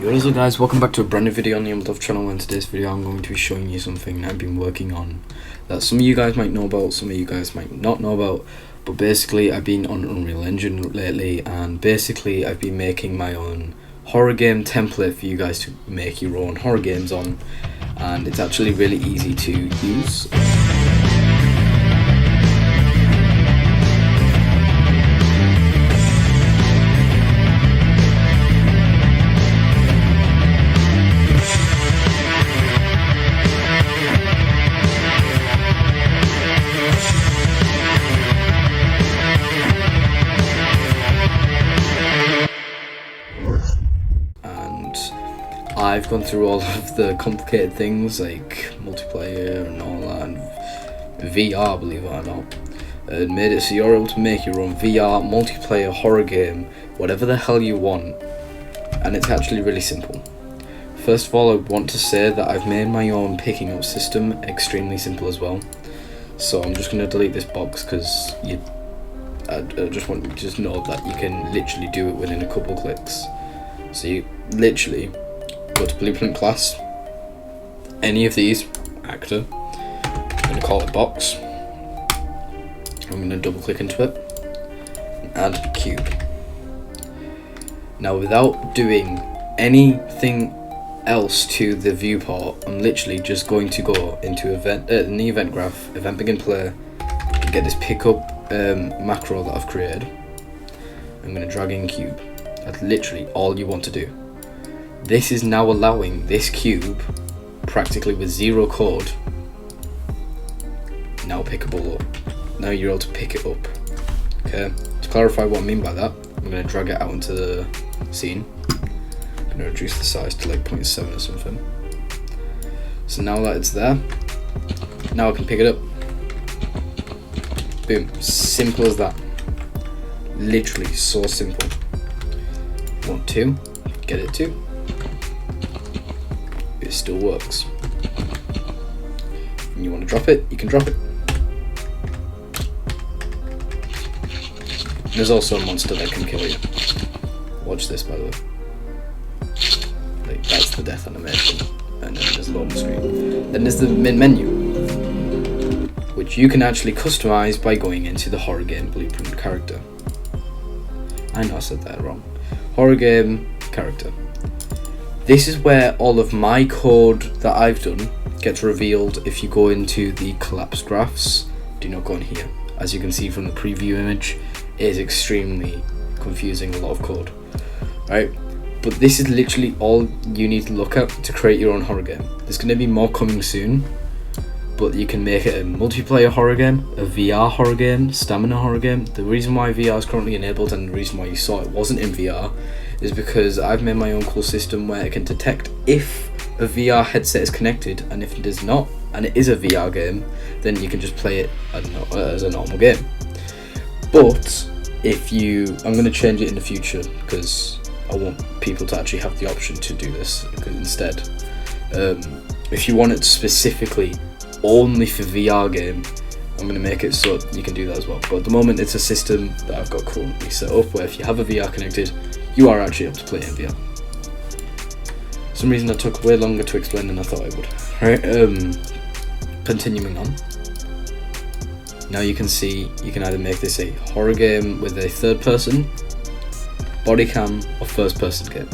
Yo, what's up guys, welcome back to a brand new video on the Umblove channel. In today's video I'm going to be showing you something I've been working on that some of you guys might know about, some of you guys might not know about, but basically I've been on Unreal Engine lately, and basically I've been making my own horror game template for you guys to make your own horror games on, and it's actually really easy to use. I've gone through all of the complicated things like multiplayer and all that, and VR, believe it or not, and made it so you're able to make your own VR multiplayer horror game, whatever the hell you want, and it's actually really simple. First of all, I want to say that I've made my own picking up system extremely simple as well. So I'm just going to delete this box because I just want you to just know that you can literally do it within a couple clicks. So you literally go to Blueprint class, any of these, actor, I'm going to call it box, I'm going to double click into it, and add cube. Now without doing anything else to the viewport, I'm literally just going to go into in the event graph, event begin player, and get this pickup macro that I've created. I'm going to drag in cube. That's literally all you want to do. This is now allowing this cube, practically with zero code, now pickable up. Now you're able to pick it up. Okay, to clarify what I mean by that, I'm going to drag it out into the scene. I'm going to reduce the size to like 0.7 or something. So now that it's there, now I can pick it up. Boom, simple as that. Literally so simple. Want to get it to. It still works. And you want to drop it, you can drop it. There's also a monster that can kill you. Watch this, by the way. Like, that's the death animation. And then there's loading screen. Then there's the main menu, which you can actually customize by going into the horror game blueprint character. I know I said that wrong. Horror game character. This is where all of my code that I've done gets revealed if you go into the collapsed graphs. Do not go in here. As you can see from the preview image, it is extremely confusing, a lot of code. Right? But this is literally all you need to look at to create your own horror game. There's going to be more coming soon, but you can make it a multiplayer horror game, a VR horror game, stamina horror game. The reason why VR is currently enabled and the reason why you saw it wasn't in VR is because I've made my own cool system where it can detect if a VR headset is connected, and if it is not, and it is a VR game, then you can just play it, I don't know, as a normal game. But if I'm going to change it in the future because I want people to actually have the option to do this instead. If you want it specifically only for VR game, I'm going to make it so you can do that as well. But at the moment it's a system that I've got currently set up where if you have a VR connected, you are actually able to play in VR. For some reason that took way longer to explain than I thought I would. Right, continuing on. Now you can see you can either make this a horror game with a third person, body cam, or first person game.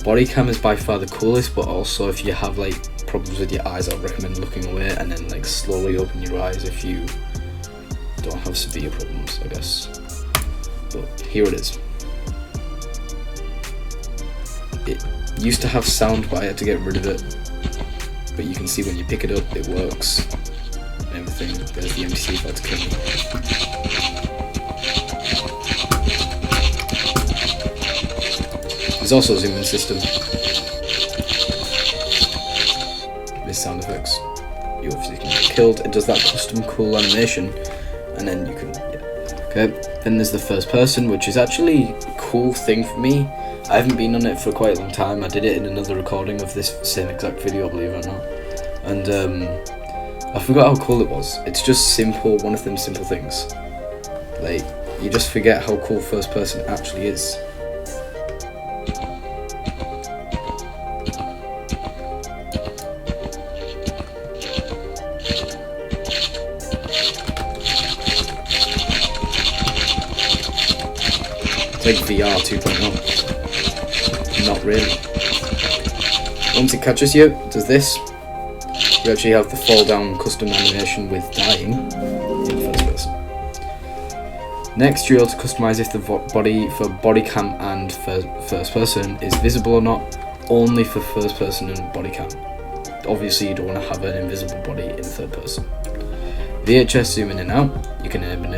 Body cam is by far the coolest, but also if you have like problems with your eyes, I would recommend looking away and then like slowly open your eyes if you don't have severe problems, I guess. But here it is. It used to have sound, but I had to get rid of it. But you can see when you pick it up, it works and everything. There's the NPC about to kill me. There's also a zoom in system. With sound effects. You obviously can get killed. It does that custom cool animation, and then you can. Yeah. Okay. Then there's the first person, which is actually a cool thing for me. I haven't been on it for quite a long time. I did it in another recording of this same exact video, believe it or not. And I forgot how cool it was. It's just simple, one of them simple things. Like, you just forget how cool first person actually is. It's like VR 2.0. Not really. Once it catches you, it does this. You actually have the fall down custom animation with dying in first person. Next, you're able to customize if the body for body cam and first person is visible or not, only for first person and body cam. Obviously, you don't want to have an invisible body in third person. VHS zoom in and out, you can enable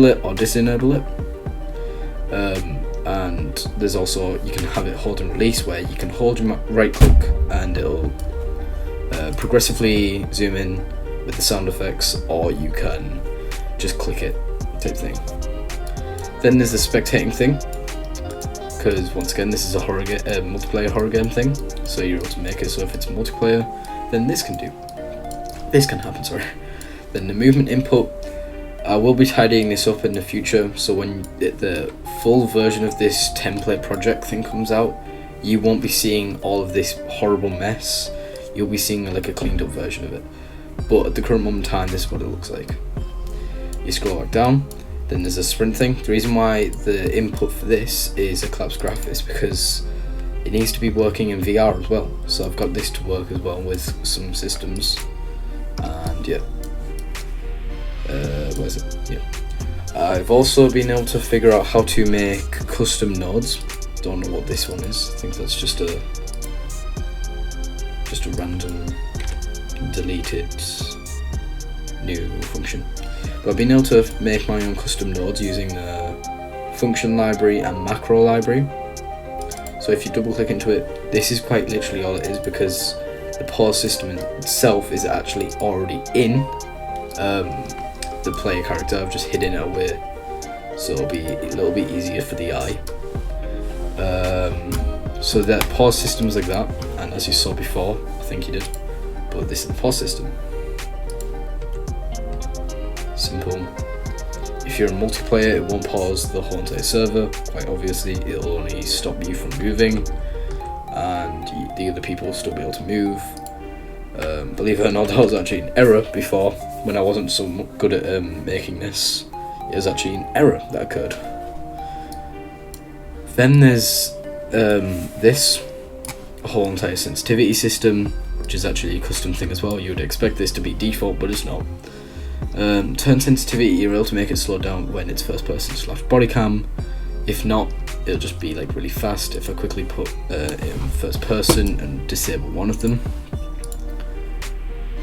it or disable it. And there's also, you can have it hold and release, where you can hold your right click and it'll progressively zoom in with the sound effects, or you can just click it type thing. Then there's the spectating thing, because once again this is a multiplayer horror game thing, so you're able to make it so if it's multiplayer, then this can happen. Then the movement input, I will be tidying this up in the future, so when the full version of this template project thing comes out, you won't be seeing all of this horrible mess. You'll be seeing like a cleaned up version of it. But at the current moment in time, this is what it looks like. You scroll back down, then there's a sprint thing. The reason why the input for this is a collapsed graph is because it needs to be working in VR as well. So I've got this to work as well with some systems. And yeah. Where's it? Yeah. I've also been able to figure out how to make custom nodes. Don't know what this one is. I think that's just a random deleted new function. But I've been able to make my own custom nodes using the function library and macro library. So if you double click into it, this is quite literally all it is, because the pause system itself is actually already in the player character. I've just hidden it away, so it'll be a little bit easier for the eye. So that pause system's like that, and as you saw before, I think you did, but this is the pause system. Simple. If you're a multiplayer, it won't pause the whole entire server, quite obviously. It'll only stop you from moving, and the other people will still be able to move. Believe it or not, that was actually an error before, when I wasn't so good at making this. It was actually an error that occurred. Then there's this whole entire sensitivity system, which is actually a custom thing as well. You would expect this to be default, but it's not. Turn sensitivity, you're able to make it slow down when it's first person / body cam. If not, it'll just be like really fast. If I quickly put in first person and disable one of them,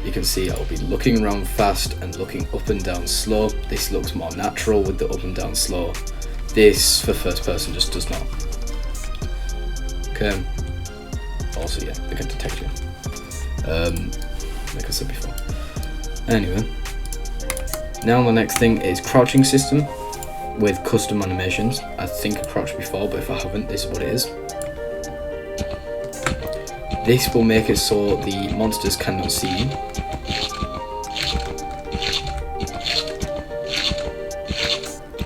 you can see I'll be looking around fast and looking up and down slow. This looks more natural with the up and down slow. This for first person just does not. Okay. Also, yeah, they can detect you. Like I said before. Anyway, now the next thing is crouching system with custom animations. I think I crouched before, but if I haven't, this is what it is. This will make it so the monsters cannot see you.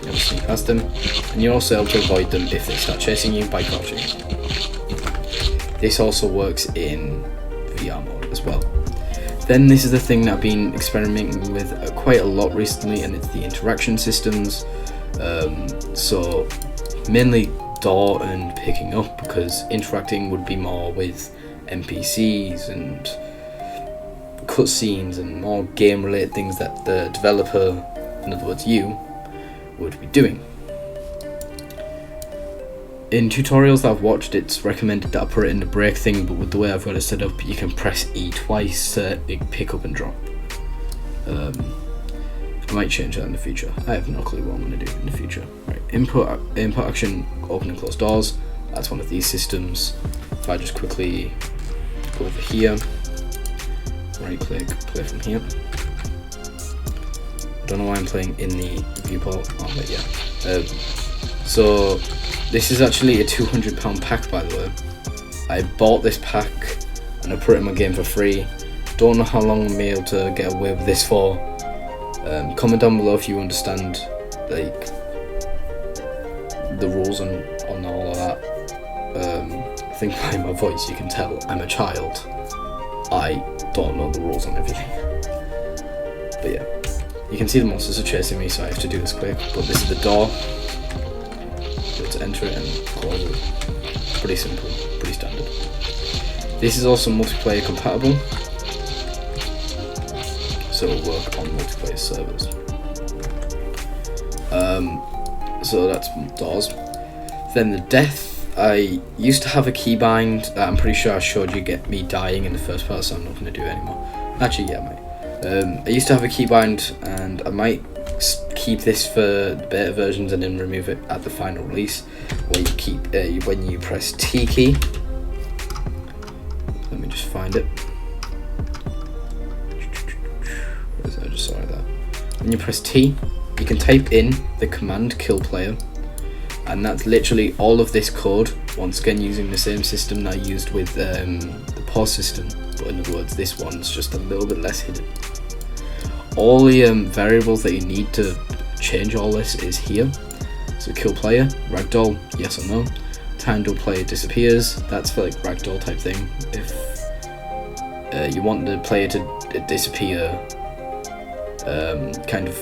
You'll sneak past them, and you're also able to avoid them if they start chasing you by crouching. This also works in VR mode as well. Then this is the thing that I've been experimenting with quite a lot recently, and it's the interaction systems. So mainly door and picking up, because interacting would be more with NPCs and cutscenes and more game related things that the developer, in other words you, would be doing. In tutorials that I've watched, it's recommended that I put it in the break thing, but with the way I've got it set up, you can press E twice to pick up and drop. I might change that in the future. I have no clue what I'm going to do in the future. Right, input action, open and close doors. That's one of these systems. If I just quickly go over here, right click, play from here. I don't know why I'm playing in the viewport. Oh, but yeah. So this is actually a £200 pack, by the way. I bought this pack and I put it in my game for free. Don't know how long I'm able to get away with this for. Comment down below if you understand like the rules on all of that. I think by my voice you can tell I'm a child. I don't know the rules on everything. But yeah, you can see the monsters are chasing me, so I have to do this quick. But this is the door. just enter it and close it. Pretty simple, pretty standard. This is also multiplayer compatible, so it'll work on multiplayer servers. So that's doors. Then the death. I used to have a keybind that I'm pretty sure I showed you get me dying in the first part, so I'm not going to do it anymore. Actually, yeah, I might. I used to have a keybind, and I might keep this for the beta versions and then remove it at the final release. Where you keep when you press T key. Let me just find it. Where is it? I just saw it there. When you press T, you can type in the command kill player. And that's literally all of this code, once again using the same system that I used with the pause system, but in other words this one's just a little bit less hidden. All the variables that you need to change all this is here. So kill player, ragdoll, yes or no. Time till player disappears, that's for like ragdoll type thing. If you want the player to disappear, kind of,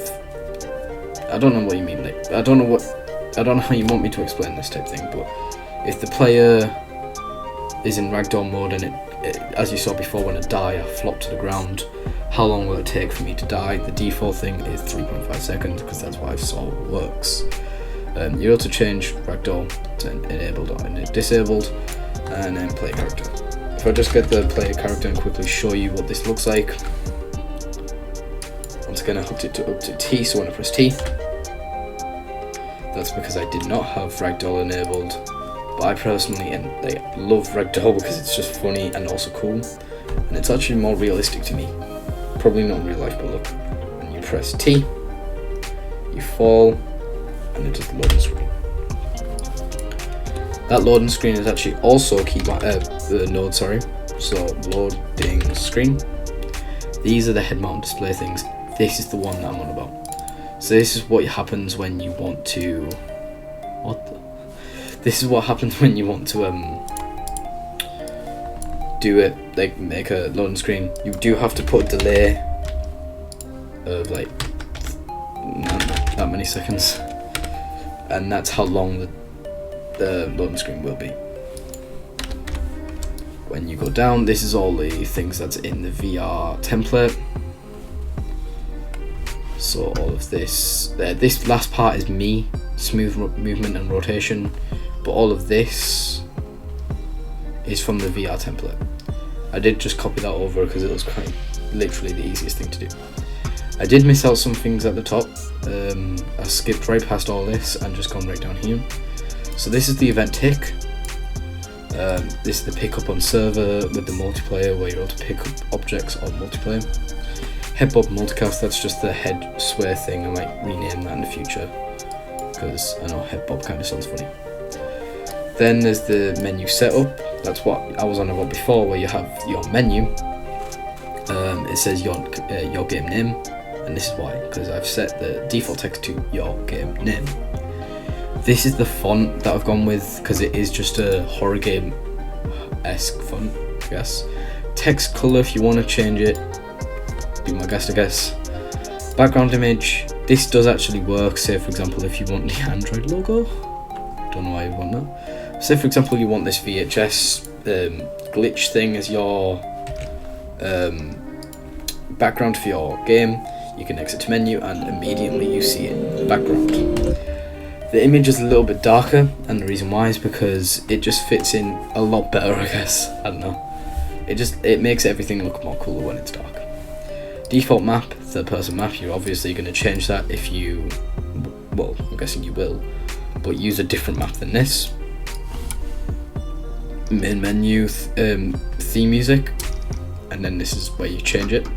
I don't know what you mean, like, I don't know how you want me to explain this type thing, but if the player is in ragdoll mode and it, as you saw before, when I die I flop to the ground, how long will it take for me to die? The default thing is 3.5 seconds because that's what I saw works. You also change ragdoll to enabled or disabled, and then player character. If I just get the player character and quickly show you what this looks like. Once again I hooked it up to T, so when I press T, that's because I did not have ragdoll enabled, but I personally love ragdoll because it's just funny and also cool, and it's actually more realistic to me. Probably not in real life, but look, when you press T, you fall, and it does the loading screen. That loading screen is actually also a node, sorry. So loading screen. These are the head mount display things. This is the one that I'm on about. So this is what happens when you want to. This is what happens when you want to do it, like make a loading screen. You do have to put a delay of like not that many seconds, and that's how long the loading screen will be. When you go down, this is all the things that's in the VR template. So all of this, this last part is me, smooth movement and rotation, but all of this is from the VR template. I did just copy that over because it was quite literally the easiest thing to do. I did miss out some things at the top. I skipped right past all this and just gone right down here. So this is the event tick. This is the pick up on server with the multiplayer, where you're able to pick up objects on multiplayer. Head bob multicast, that's just the head swear thing. I might rename that in the future because I know head bob kind of sounds funny. Then there's the menu setup. That's what I was on about before, where you have your menu. It says your game name, and this is why, because I've set the default text to your game name. This is the font that I've gone with because it is just a horror game-esque font, I guess. Text color, if you want to change it, be my guest, I guess. Background image, this does actually work. Say for example, if you want the Android logo, don't know why you want that. Say for example, you want this VHS glitch thing as your background for your game. You can exit to menu and immediately you see it in the background. The image is a little bit darker, and the reason why is because it just fits in a lot better, I guess. I don't know. It makes everything look more cooler when it's dark. Default map, third person map, you're obviously going to change that if you, well, I'm guessing you will, but use a different map than this. Main menu, theme music, and then this is where you change it.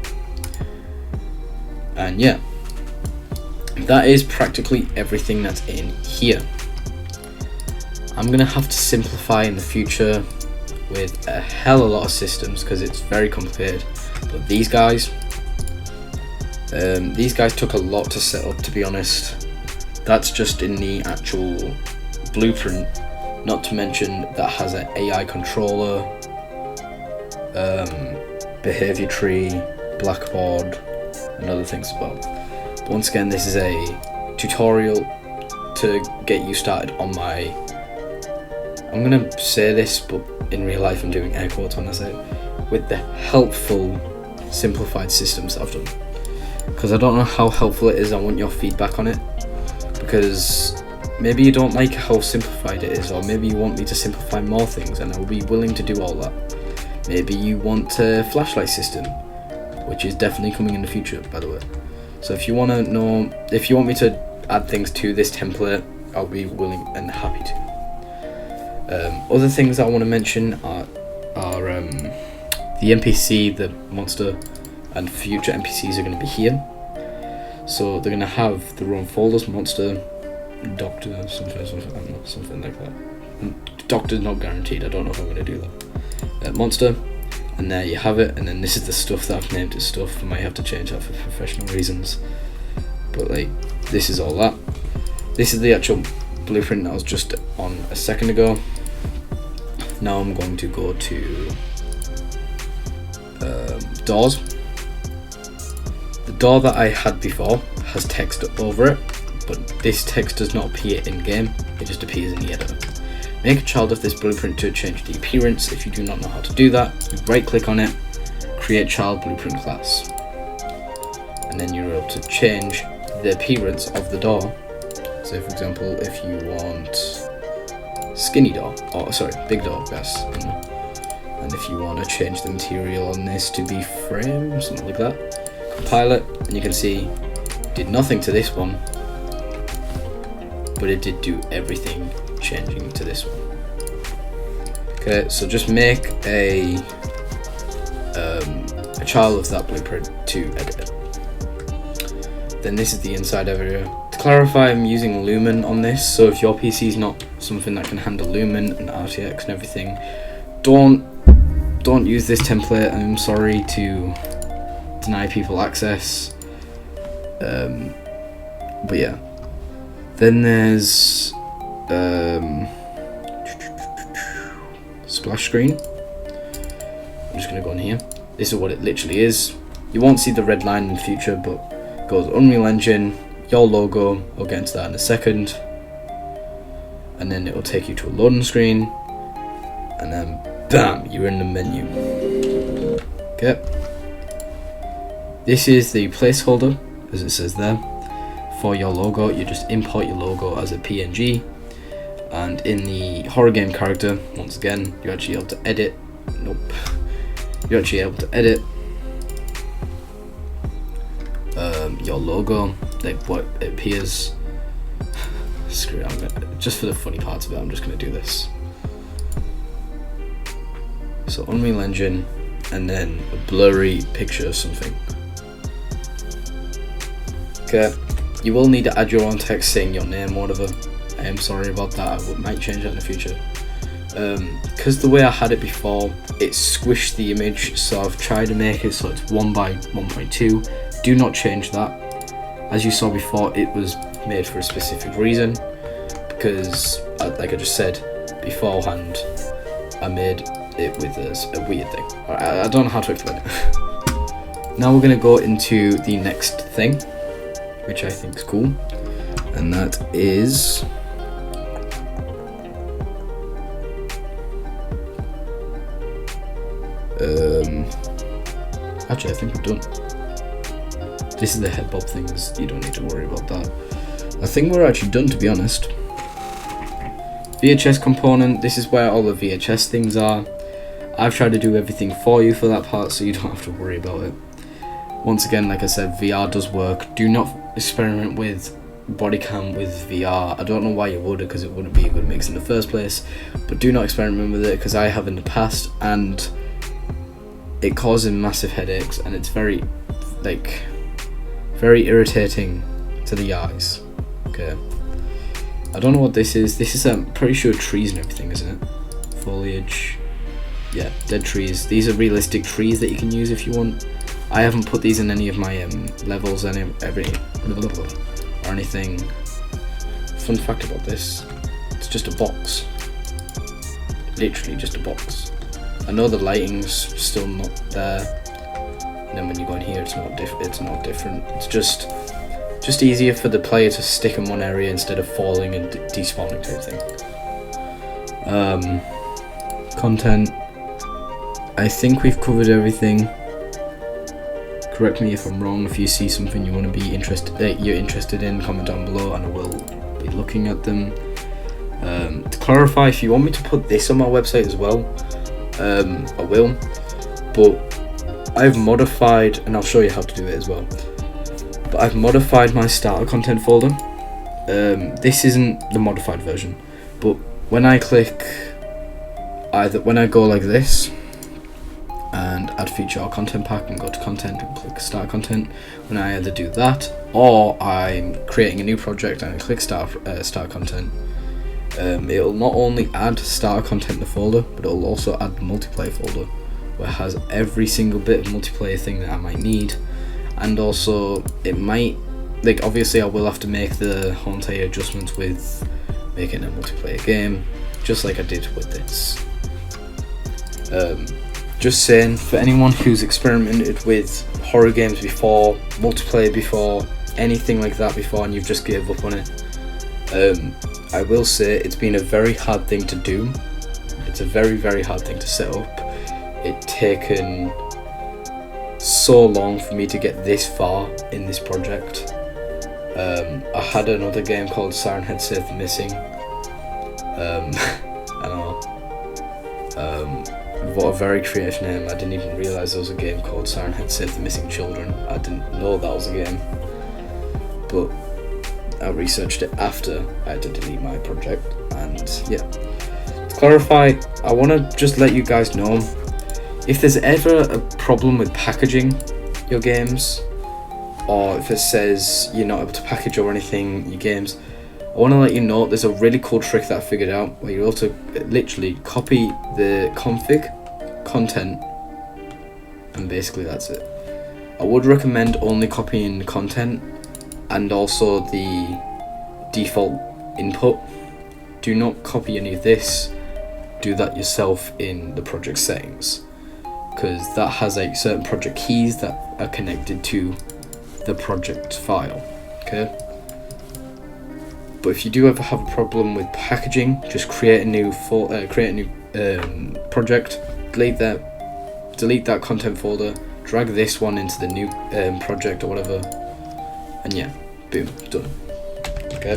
And yeah, that is practically everything that's in here. I'm going to have to simplify in the future with a hell of a lot of systems because it's very complicated, but these guys took a lot to set up, to be honest. That's just in the actual blueprint, not to mention that has an AI controller, behavior tree, blackboard, and other things as well. But once again, this is a tutorial to get you started on my I'm gonna say this, but in real life I'm doing air quotes when I say it, with the helpful simplified systems that I've done, because I don't know how helpful it is. I want your feedback on it, because maybe you don't like how simplified it is, or maybe you want me to simplify more things, and I'll be willing to do all that. Maybe you want a flashlight system, which is definitely coming in the future, by the way. So if you want to know, if you want me to add things to this template, I'll be willing and happy to. Other things I want to mention are the NPC, the monster, and future NPCs are going to be here. So they're going to have their own folders: monster, doctor, something, I don't know, something like that. Doctor's not guaranteed. I don't know if I'm going to do that. Monster, and there you have it. And then this is the stuff that I've named as stuff. I might have to change that for professional reasons, but like, this is all that. This is the actual blueprint that I was just on a second ago. Now I'm going to go to doors. The door that I had before has text over it, but this text does not appear in game, it just appears in the editor. Make a child of this blueprint to change the appearance. If you do not know how to do that, you right click on it, create child blueprint class, and then you're able to change the appearance of the door. So for example, if you want skinny door, or sorry, big door, yes, and if you want to change the material on this to be frame, something like that, compile it, and you can see did nothing to this one, but it did do everything changing to this one. Okay, so just make a child of that blueprint to edit it. Then this is the inside area. To clarify, I'm using Lumen on this, so if your PC is not something that can handle Lumen and RTX and everything, don't use this template. I'm sorry to deny people access. But yeah. Then there's splash screen. I'm just gonna go in here. This is what it literally is. You won't see the red line in the future, but it goes Unreal Engine, your logo. I'll get into that in a second. And then it will take you to a loading screen, and then bam, you're in the menu. Okay. This is the placeholder, as it says there, for your logo. You just import your logo as a PNG, and in the horror game character, once again, you're actually able to edit. Nope. You're actually able to edit your logo, like what it appears. Screw it, just for the funny parts of it, I'm just going to do this. So Unreal Engine, and then a blurry picture of something. Okay, you will need to add your own text saying your name, whatever. I am sorry about that, I might change that in the future. Because the way I had it before, it squished the image, so I've tried to make it so it's 1 by 1.2. Do not change that. As you saw before, it was made for a specific reason, because like I just said beforehand, I made it with a weird thing. I don't know how to explain it. Now we're going to go into the next thing, which I think is cool, and that is actually I think we're done. This is the head bob things, you don't need to worry about that. I think we're actually done, to be honest. VHS component, this is where all the VHS things are. I've tried to do everything for you for that part, so you don't have to worry about it. Once again, like I said, VR does work. Do not experiment with bodycam with VR. I don't know why you would, because it wouldn't be a good mix in the first place, but do not experiment with it, because I have in the past, and it causes massive headaches, and it's very irritating to the eyes. Okay, I don't know what this is. This is, I'm pretty sure, trees and everything, isn't it? Foliage, yeah, dead trees. These are realistic trees that you can use if you want. I haven't put these in any of my levels or anything. Fun fact about this, it's just a box. Literally just a box. I know the lighting's still not there, and then when you go in here, it's not different. It's just easier for the player to stick in one area instead of falling and despawning type thing. Content. I think we've covered everything. Correct me if I'm wrong. If you see something you want to be you're interested in, comment down below, and I will be looking at them. To clarify, if you want me to put this on my website as well, I will. But I've modified, and I'll show you how to do it as well. But I've modified my starter content folder. This isn't the modified version, but when I go like this and add feature or content pack and go to content and click start content, when I either do that or I'm creating a new project and I click start content, it'll not only add starter content in the folder, but it'll also add the multiplayer folder, where it has every single bit of multiplayer thing that I might need. And also it might, like, obviously I will have to make the whole entire adjustments with making a multiplayer game, just like I did with this. Just saying, for anyone who's experimented with horror games before, multiplayer before, anything like that before, and you've just gave up on it, I will say it's been a very hard thing to do. It's a very, very hard thing to set up. It's taken so long for me to get this far in this project. I had another game called Siren Head Save the Missing. I know. What a very creative name. I didn't even realise there was a game called Siren Head Save the Missing Children. I didn't know that was a game. But I researched it after I had to delete my project. And yeah. To clarify, I want to just let you guys know, if there's ever a problem with packaging your games, or if it says you're not able to package or anything your games, I want to let you know there's a really cool trick that I figured out, where you're able to literally copy the config, content, and basically that's it. I would recommend only copying the content and also the default input. Do not copy any of this. Do that yourself in the project settings, because that has like certain project keys that are connected to the project file. Okay. But if you do ever have a problem with packaging, just create a new project, delete that content folder, drag this one into the new project or whatever, and yeah, boom, done. Okay.